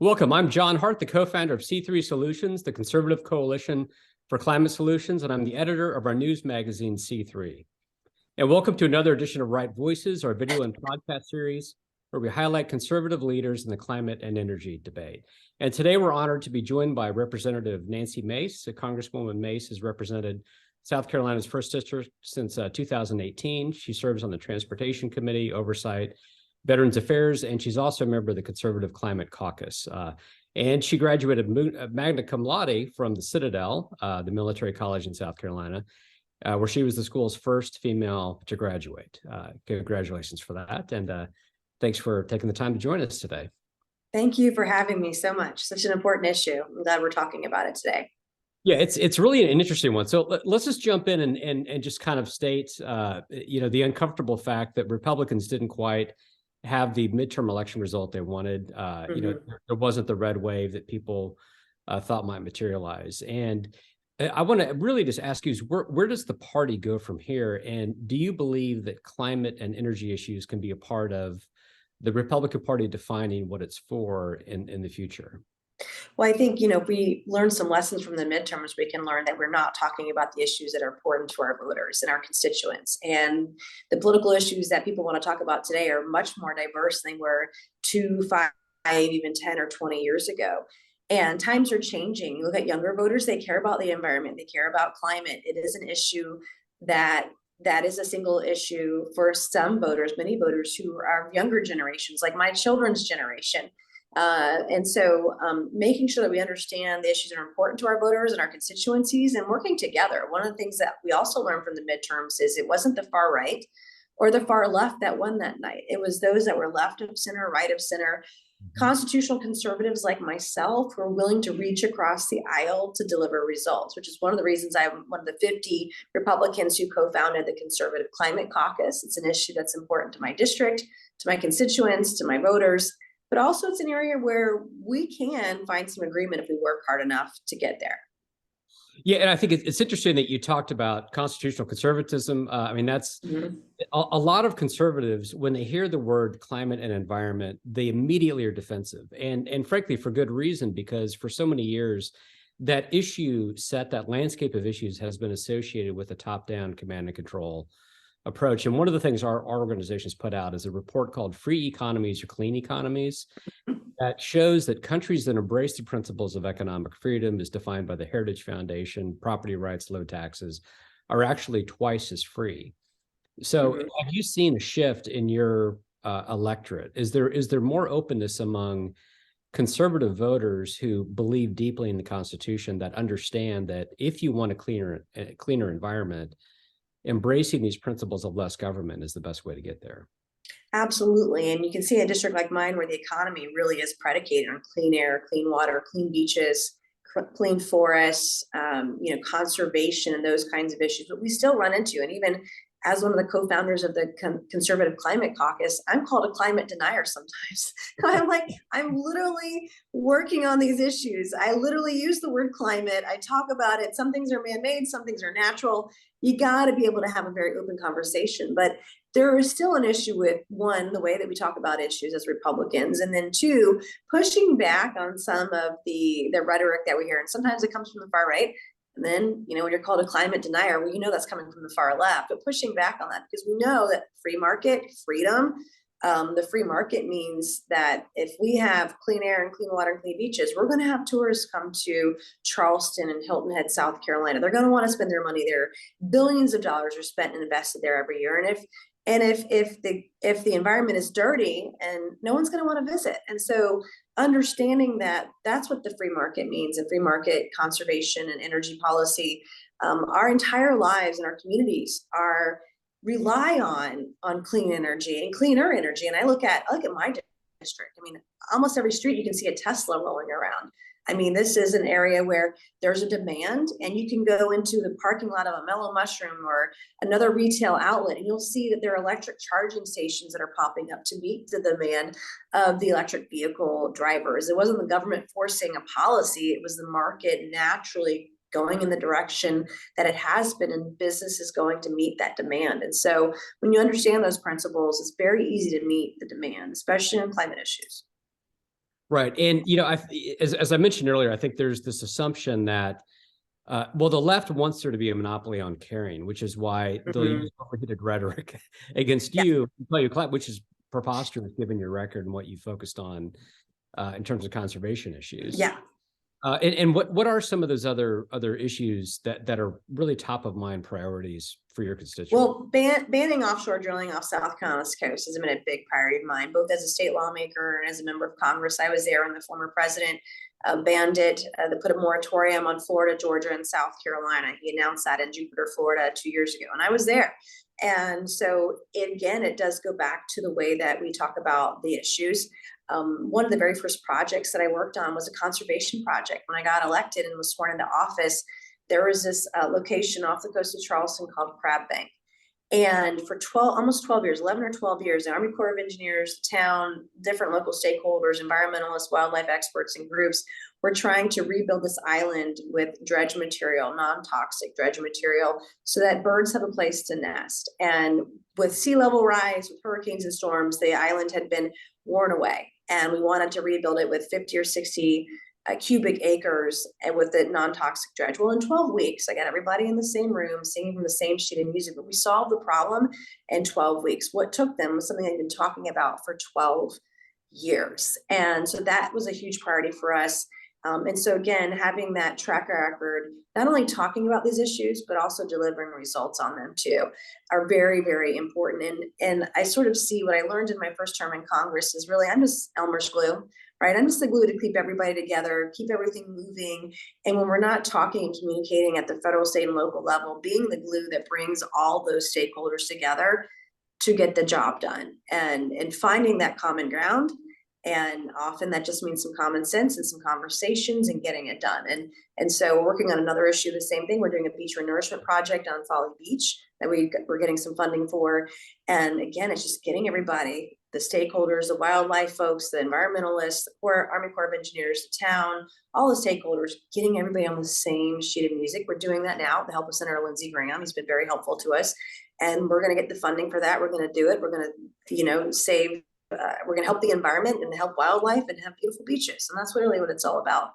Welcome. I'm John Hart, the co-founder of C3 Solutions, the Conservative Coalition for Climate Solutions, and I'm the editor of our news magazine, C3. And welcome to another edition of Right Voices, our video and podcast series, where we highlight conservative leaders in the climate and energy debate. And today we're honored to be joined by Representative Nancy Mace. Congresswoman Mace has represented South Carolina's 1st District since 2018. She serves on the Transportation Committee, Oversight, Veterans Affairs, and she's also a member of the Conservative Climate Caucus. And she graduated magna cum laude from the Citadel, the military college in South Carolina, where she was the school's first female to graduate. Congratulations for that. And thanks for taking the time to join us today. Thank you for having me so much. Such an important issue. I'm glad we're talking about it today. Yeah, it's really an interesting one. So let's just jump in and just kind of state, the uncomfortable fact that Republicans didn't quite have the midterm election result they wanted. There wasn't the red wave that people thought might materialize. And I want to really just ask you, where does the party go from here? And do you believe that climate and energy issues can be a part of the Republican Party defining what it's for in the future? Well, I think, if we learn some lessons from the midterms, we can learn that we're not talking about the issues that are important to our voters and our constituents. And the political issues that people want to talk about today are much more diverse than they were 2, 5, even 10 or 20 years ago. And times are changing. You look at younger voters, they care about the environment, they care about climate. It is an issue that is a single issue for some voters, many voters who are younger generations, like my children's generation. And so making sure that we understand the issues that are important to our voters and our constituencies and working together. One of the things that we also learned from the midterms is it wasn't the far right or the far left that won that night. It was those that were left of center, right of center, constitutional conservatives like myself who are willing to reach across the aisle to deliver results, which is one of the reasons I'm one of the 50 Republicans who co-founded the Conservative Climate Caucus. It's an issue that's important to my district, to my constituents, to my voters. But also it's an area where we can find some agreement if we work hard enough to get there. Yeah, and I think it's interesting that you talked about constitutional conservatism. That's a lot of conservatives, when they hear the word climate and environment, they immediately are defensive. And frankly, for good reason, because for so many years, that issue set, that landscape of issues has been associated with a top-down command and control approach. And one of the things our organizations put out is a report called Free Economies or Clean Economies that shows that countries that embrace the principles of economic freedom, as defined by the Heritage Foundation, property rights, low taxes, are actually twice as free. So have you seen a shift in your electorate? Is there more openness among conservative voters who believe deeply in the Constitution, that understand that if you want a cleaner environment, embracing these principles of less government is the best way to get there? Absolutely. And you can see a district like mine where the economy really is predicated on clean air, clean water, clean beaches, clean forests, conservation and those kinds of issues. But we still run into, and even as one of the co-founders of the Conservative Climate Caucus, I'm called a climate denier sometimes. I'm literally working on these issues. I literally use the word climate. I talk about it. Some things are man-made, some things are natural. You got to be able to have a very open conversation. But there is still an issue with, one, the way that we talk about issues as Republicans, and then two, pushing back on some of the rhetoric that we hear. And sometimes it comes from the far right. And then, when you're called a climate denier, well, that's coming from the far left, but pushing back on that, because we know that free market, freedom, the free market means that if we have clean air and clean water and clean beaches, we're going to have tourists come to Charleston and Hilton Head, South Carolina. They're going to want to spend their money there. Billions of dollars are spent and invested there every year. And if the environment is dirty, and no one's going to want to visit. And so understanding that that's what the free market means, and free market conservation and energy policy, our entire lives and our communities rely on clean energy and cleaner energy. And I look at my district. Almost every street you can see a Tesla rolling around. This is an area where there's a demand, and you can go into the parking lot of a Mellow Mushroom or another retail outlet, and you'll see that there are electric charging stations that are popping up to meet the demand of the electric vehicle drivers. It wasn't the government forcing a policy. It was the market naturally going in the direction that it has been, and business is going to meet that demand. And so when you understand those principles, it's very easy to meet the demand, especially in climate issues. Right. And, as I mentioned earlier, I think there's this assumption that, well, the left wants there to be a monopoly on caring, which is why they'll use overheated rhetoric against you, which is preposterous given your record and what you focused on in terms of conservation issues. Yeah. And what are some of those other issues that are really top of mind priorities for your constituents? Well, banning offshore drilling off South Carolina's coast has been a big priority of mine, both as a state lawmaker and as a member of Congress. I was there when the former president banned it, that put a moratorium on Florida, Georgia, and South Carolina. He announced that in Jupiter, Florida 2 years ago, and I was there. And so, again, it does go back to the way that we talk about the issues. One of the very first projects that I worked on was a conservation project. When I got elected and was sworn into office, there was this location off the coast of Charleston called Crab Bank. And for almost 12 years, 11 or 12 years, the Army Corps of Engineers, the town, different local stakeholders, environmentalists, wildlife experts, and groups were trying to rebuild this island with dredge material, non-toxic dredge material, so that birds have a place to nest. And with sea level rise, with hurricanes and storms, the island had been worn away. And we wanted to rebuild it with 50 or 60 cubic acres and with the non-toxic dredge. Well, in 12 weeks, I got everybody in the same room singing from the same sheet of music, but we solved the problem in 12 weeks. What took them was something I've been talking about for 12 years. And so that was a huge priority for us. And so again, having that track record, not only talking about these issues, but also delivering results on them too, are very, very important. And I sort of see what I learned in my first term in Congress is really, I'm just Elmer's glue, right? I'm just the glue to keep everybody together, keep everything moving. And when we're not talking and communicating at the federal, state, and local level, being the glue that brings all those stakeholders together to get the job done and finding that common ground. And often that just means some common sense and some conversations and getting it done. And so we're working on another issue, the same thing. We're doing a beach renourishment project on Folly Beach that we're getting some funding for. And again, it's just getting everybody, the stakeholders, the wildlife folks, the environmentalists, the Army Corps of Engineers, the town, all the stakeholders, getting everybody on the same sheet of music. We're doing that now with the help of Senator Lindsey Graham. He's been very helpful to us. And we're going to get the funding for that. We're going to do it. We're going to, save we're going to help the environment and help wildlife and have beautiful beaches. And that's really what it's all about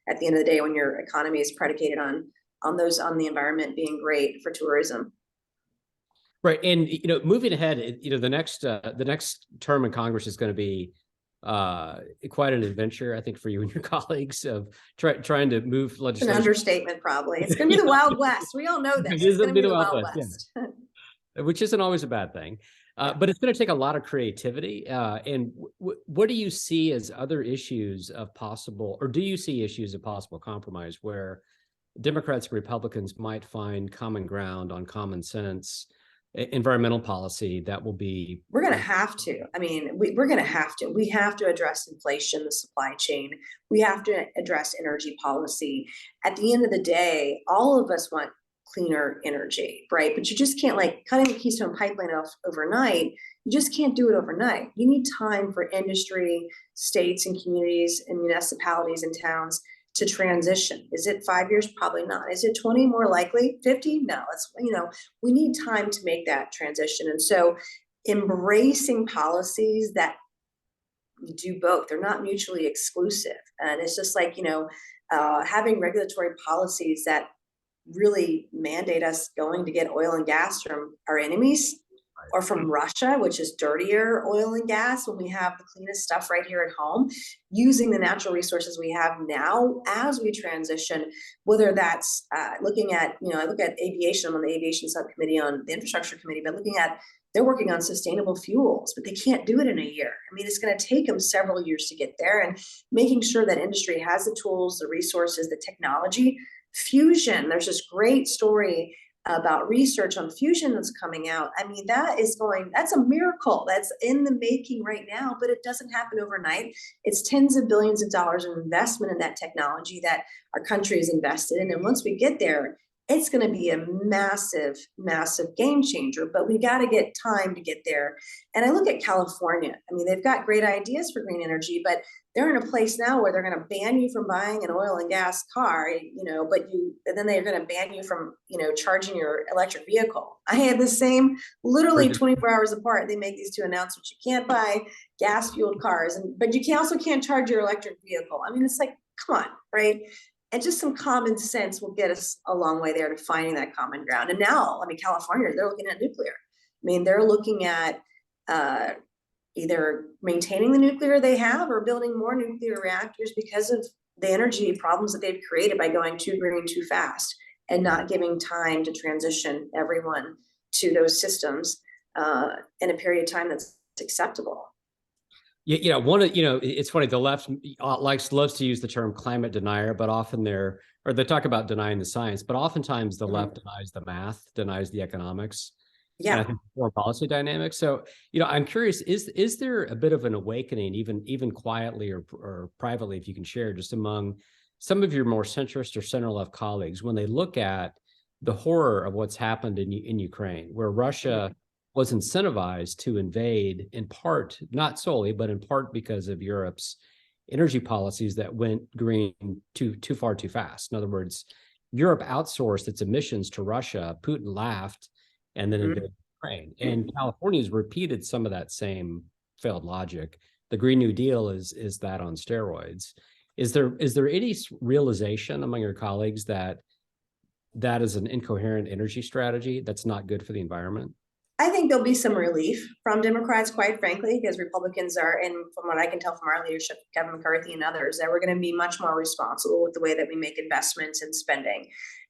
at the end of the day, when your economy is predicated on the environment being great for tourism. Right. And, moving ahead, the next term in Congress is going to be quite an adventure, I think, for you and your colleagues of trying to move legislation. It's an understatement, probably. It's going to be the Wild West. We all know this. It's going to be the Wild West. Yeah. Which isn't always a bad thing. But it's going to take a lot of creativity. And what do you see as other issues of possible, or do you see issues of possible compromise where Democrats and Republicans might find common ground on common sense, environmental policy that will be? We're going to have to. I mean, we're going to have to. We have to address inflation, the supply chain. We have to address energy policy. At the end of the day, all of us want cleaner energy, right? But you just can't, like, cutting the Keystone Pipeline off overnight. You just can't do it overnight. You need time for industry, states and communities and municipalities and towns to transition. Is it 5 years? Probably not. Is it 20 more likely? 50? No. It's, we need time to make that transition. And so embracing policies that do both, they're not mutually exclusive. And it's just like, having regulatory policies that really mandate us going to get oil and gas from our enemies or from Russia, which is dirtier oil and gas, when we have the cleanest stuff right here at home, using the natural resources we have now as we transition, whether that's looking at, I look at aviation. I'm on the aviation subcommittee on the infrastructure committee, but looking at, they're working on sustainable fuels, but they can't do it in a year. I mean, it's going to take them several years to get there, and making sure that industry has the tools, the resources, the technology. Fusion, there's this great story about research on fusion that's coming out. I mean, that's a miracle that's in the making right now, but it doesn't happen overnight. It's tens of billions of dollars of investment in that technology that our country is invested in. And once we get there, it's going to be a massive, massive game changer, but we got to get time to get there. And I look at California. I mean, they've got great ideas for green energy, but they're in a place now where they're going to ban you from buying an oil and gas car, and then they're going to ban you from, charging your electric vehicle. I had the same, literally 24 hours apart. They make these two announcements. You can't buy gas fueled cars, but you also can't charge your electric vehicle. I mean, it's like, come on, right? And just some common sense will get us a long way there to finding that common ground. And now, I mean, California, they're looking at nuclear. I mean, they're looking at either maintaining the nuclear they have or building more nuclear reactors because of the energy problems that they've created by going too green too fast and not giving time to transition everyone to those systems in a period of time that's acceptable. Yeah, it's funny. The left loves to use the term climate denier, but often they talk about denying the science, but oftentimes the left denies the math, denies the economics. Yeah, and I think more policy dynamics. So, I'm curious: is there a bit of an awakening, even quietly or privately, if you can share, just among some of your more centrist or center left colleagues when they look at the horror of what's happened in Ukraine, where Russia was incentivized to invade, in part, not solely, but in part because of Europe's energy policies that went green too far too fast. In other words, Europe outsourced its emissions to Russia. Putin laughed and then invaded Ukraine. And California's repeated some of that same failed logic. The Green New Deal is that on steroids. Is there any realization among your colleagues that is an incoherent energy strategy that's not good for the environment? I think there'll be some relief from Democrats, quite frankly, because Republicans are, and from what I can tell from our leadership, Kevin McCarthy and others, that we're going to be much more responsible with the way that we make investments and spending.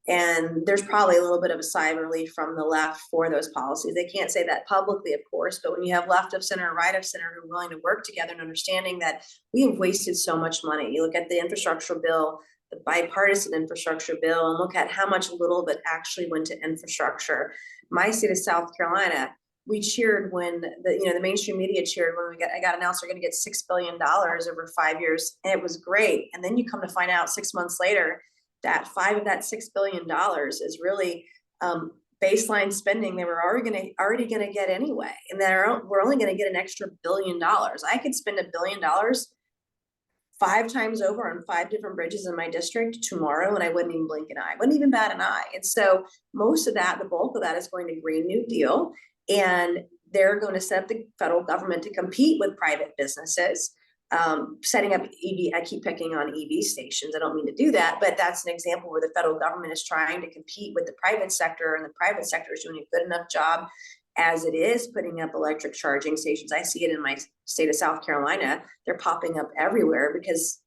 And there's probably a little bit of a sigh of relief from the left for those policies. They can't say that publicly, of course, but when you have left of center and right of center who are willing to work together and understanding that we have wasted so much money. You look at the infrastructure bill, the bipartisan infrastructure bill, and look at how much little that actually went to infrastructure. My state of South Carolina, we cheered when the mainstream media cheered when I got announced we're going to get $6 billion over 5 years, and it was great. And then you come to find out 6 months later that $5 of that $6 billion is really baseline spending they were already going to get anyway, and we're only going to get an extra $1 billion. I could spend $1 billion 5 times over on 5 different bridges in my district tomorrow, and I wouldn't even blink an eye, wouldn't even bat an eye. And so most of that, the bulk of that is going to Green New Deal, and they're going to set up the federal government to compete with private businesses, setting up EV. I keep picking on EV stations. I don't mean to do that, but that's an example where the federal government is trying to compete with the private sector, and the private sector is doing a good enough job as it is putting up electric charging stations. I see it in my state of South Carolina. They're popping up everywhere because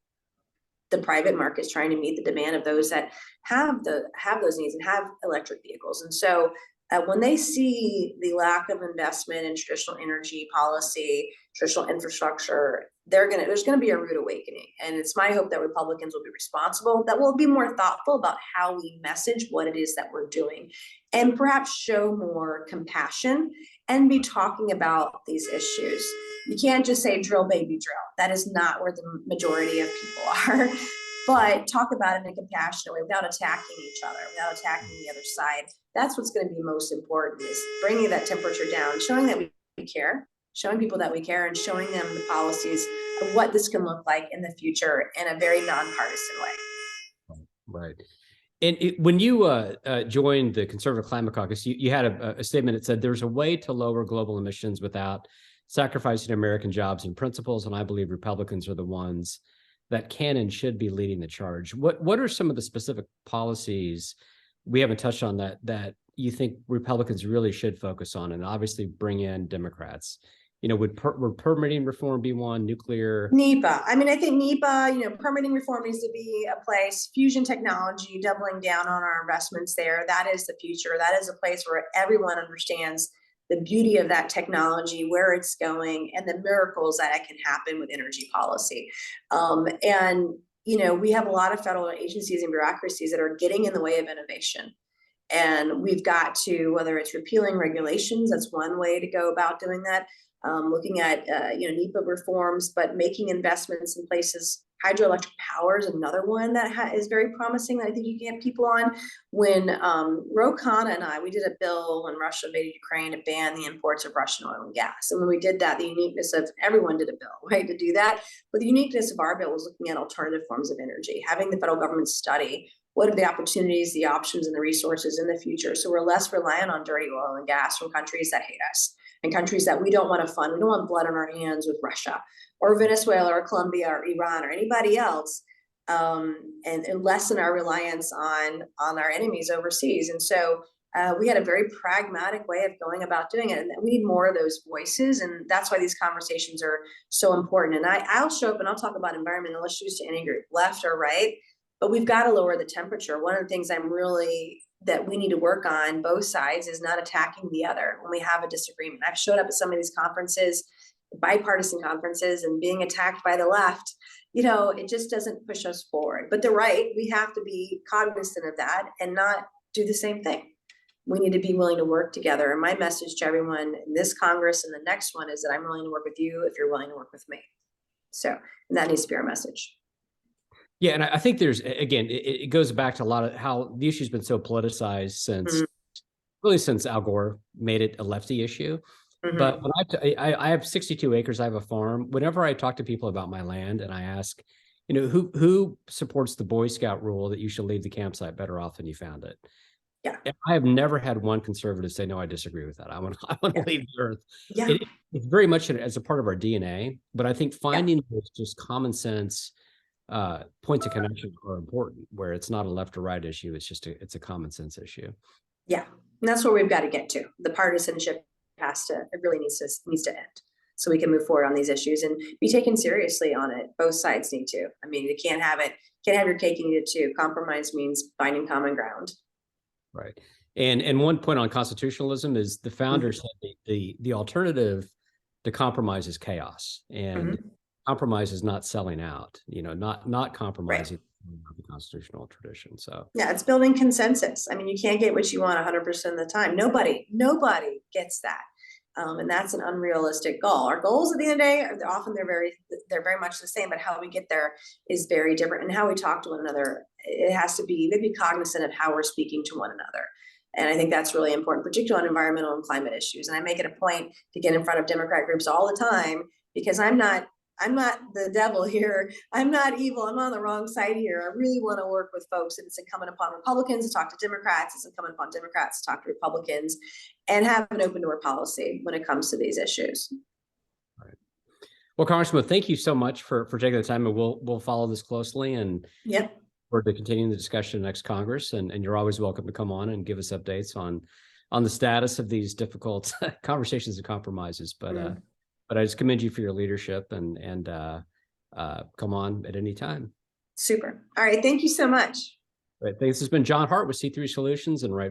the private market is trying to meet the demand of those that have those needs and have electric vehicles. And so when they see the lack of investment in traditional energy policy, traditional infrastructure, there's going to be a rude awakening. And it's my hope that Republicans will be responsible, that we'll be more thoughtful about how we message what it is that we're doing, and perhaps show more compassion and be talking about these issues. You can't just say drill, baby, drill. That is not where the majority of people are. But talk about it in a compassionate way without attacking each other, without attacking the other side. That's what's going to be most important, is bringing that temperature down, showing that we care, showing people that we care, and showing them the policies of what this can look like in the future in a very nonpartisan way. Right. And when you joined the Conservative Climate Caucus, you had a statement that said there's a way to lower global emissions without sacrificing American jobs and principles, and I believe Republicans are the ones that can and should be leading the charge. What are some of the specific policies we haven't touched on that you think Republicans really should focus on, and obviously bring in Democrats? Would permitting reform be one? Nuclear? NEPA. I mean, I think NEPA, permitting reform needs to be a place. Fusion technology, doubling down on our investments there. That is the future. That is a place where everyone understands the beauty of that technology, where it's going, and the miracles that can happen with energy policy. We have a lot of federal agencies and bureaucracies that are getting in the way of innovation. And we've got to, whether it's repealing regulations, that's one way to go about doing that. Looking at NEPA reforms, but making investments in places, Hydroelectric power is another one that is very promising that I think you can get people on. When Ro Khanna and I, we did a bill when Russia invaded Ukraine to ban the imports of Russian oil and gas. And when we did that, the uniqueness of everyone did a bill, right, to do that. But the uniqueness of our bill was looking at alternative forms of energy, having the federal government study what are the opportunities, the options, and the resources in the future. So we're less reliant on dirty oil and gas from countries that hate us and countries that we don't want to fund. We don't want blood on our hands with Russia or Venezuela or Colombia or Iran or anybody else, and lessen our reliance on our enemies overseas. And so we had a very pragmatic way of going about doing it, and we need more of those voices, and that's why these conversations are so important. And I'll show up and I'll talk about environmental issues to any group, left or right, but we've got to lower the temperature. One of the things that we need to work on both sides is not attacking the other when we have a disagreement. I've showed up at some of these conferences, bipartisan conferences, and being attacked by the left, it just doesn't push us forward. But the right, we have to be cognizant of that and not do the same thing. We need to be willing to work together. And my message to everyone in this Congress and the next one is that I'm willing to work with you if you're willing to work with me. So, and that needs to be our message. Yeah, and I think there's, again, it goes back to a lot of how the issue's been so politicized since Al Gore made it a lefty issue. But when I have 62 acres, I have a farm. Whenever I talk to people about my land and I ask, who supports the Boy Scout rule that you should leave the campsite better off than you found it? Yeah. I have never had one conservative say, no, I disagree with that. I want to leave the earth. Yeah. It's very much as a part of our DNA, but I think finding those just common sense points of connection are important, where it's not a left or right issue. It's a common sense issue. Yeah. And that's where we've got to get to. The partisanship it really needs to end, so we can move forward on these issues and be taken seriously on it. Both sides need to. I mean, you can't have your cake and eat it too. Compromise means finding common ground. Right. And one point on constitutionalism is the founders said the alternative to compromise is chaos, and compromise is not selling out, not compromising the constitutional tradition. So yeah, it's building consensus. I mean, you can't get what you want 100% of the time. Nobody gets that. And that's an unrealistic goal. Our goals at the end of the day are they're very much the same, but how we get there is very different. And how we talk to one another, it has to be cognizant of how we're speaking to one another. And I think that's really important, particularly on environmental and climate issues. And I make it a point to get in front of Democrat groups all the time, because I'm not the devil here. I'm not evil. I'm on the wrong side here. I really want to work with folks, and it's incumbent upon Republicans to talk to Democrats. It's incumbent upon Democrats to talk to Republicans and have an open door policy when it comes to these issues. All right. Well, Congresswoman, thank you so much for taking the time, and we'll follow this closely and forward to continuing the discussion next Congress. And you're always welcome to come on and give us updates on the status of these difficult conversations and compromises. But I just commend you for your leadership and come on at any time. Super. All right. Thank you so much. Right. Thanks. This has been John Hart with C3 Solutions and Right